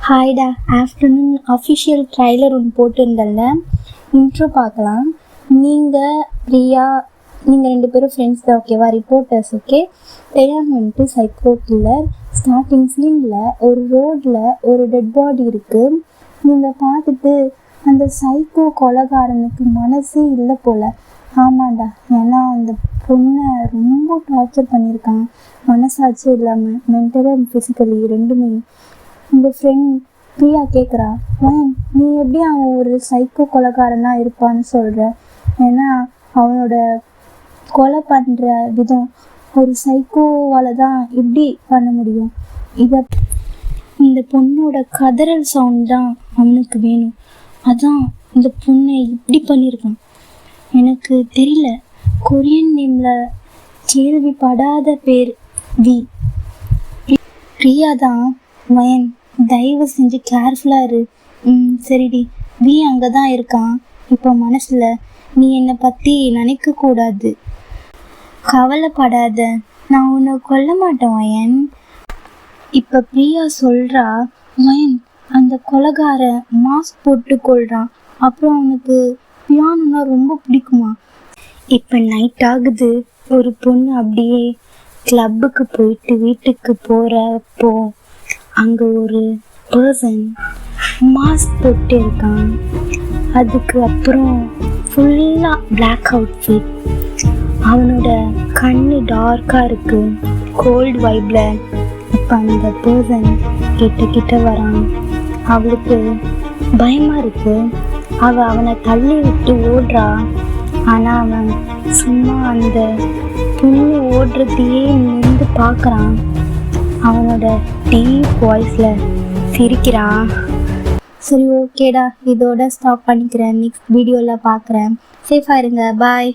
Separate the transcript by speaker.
Speaker 1: ஹாய்டா, afternoon official trailer ஒன்று போட்டிருந்தல, intro பார்க்கலாம். நீங்கள் பிரியா, நீங்கள் 2 பேரும் ஃப்ரெண்ட்ஸ் தான், ஓகேவா? Reporters, okay? தெரியாம வந்துட்டு சைக்கோ கில்லர். ஸ்டார்டிங் சீனில் ஒரு ரோட்டில் ஒரு டெட் பாடி இருக்குது. நீங்கள் பார்த்துட்டு அந்த சைக்கோ கொலைகாரனுக்கு மனசே இல்லை போல். ஆமாண்டா, ஏன்னா அந்த பொண்ணை ரொம்ப டார்ச்சர் பண்ணியிருக்கான், மனசாட்சி இல்லாமல், மென்டல் அண்ட் ஃபிசிக்கலி ரெண்டுமே. உங்கள் ஃப்ரெண்ட் பிரியா கேட்குறா, நீ எப்படி அவன் ஒரு சைக்கோ கொலைகாரனாக இருப்பான்னு சொல்கிற? ஏன்னா அவனோட கொலை பண்ணுற விதம் ஒரு சைக்கோவால் தான் இப்படி பண்ண முடியும். இந்த பொண்ணோட கதறல் சவுண்ட் தான் அவனுக்கு வேணும். அதான் இந்த பொண்ணை இப்படி பண்ணியிருக்கான். எனக்கு தெரியல, கொரியன் நேமில் கேள்விப்படாத பேர் வி. பிரியா தான் வயன், தயவு செஞ்சு கேர்ஃபுல்லாக இரு. சரிடி, வி அங்கே தான் இருக்கான். இப்போ மனசில் நீ என்னை பற்றி நினைக்கக்கூடாது. கவலைப்படாத, நான் உன்னை கொல்ல மாட்டேன் வயன். இப்போ பிரியா சொல்கிறா, வயன் அந்த கொலைகார மாஸ்க் போட்டு கொள்கிறான். அப்புறம் அவனுக்கு பியானோனா ரொம்ப பிடிக்குமா? இப்போ நைட் ஆகுது. ஒரு பொண்ணு அப்படியே கிளப்புக்கு போயிட்டு வீட்டுக்கு போகிறப்போ அங்கே ஒரு பர்சன் மாஸ்க் போட்டு இருக்கான். அதுக்கு அப்புறம் ஃபுல்லாக பிளாக் அவுட்ஃபிட். அவனோட கண்ணு டார்க்காக இருக்குது, கோல்டு வைப்பில். இப்போ அந்த பர்சன் கிட்ட வரான். அவளுக்கு பயமாக இருக்குது. அவனை தள்ளி விட்டு ஓடுறா. ஆனால் அவன் சும்மா அந்த பொண்ணு ஓடுறதையே நின்று பார்க்குறான். அவனோட டீப் வாய்ஸில் சிரிக்கிறான். சரி, ஓகேடா, இதோட ஸ்டாப் பண்ணிக்கிறேன். நெக்ஸ்ட் வீடியோவில் பார்க்குறேன். சேஃபாக இருங்க. பாய்.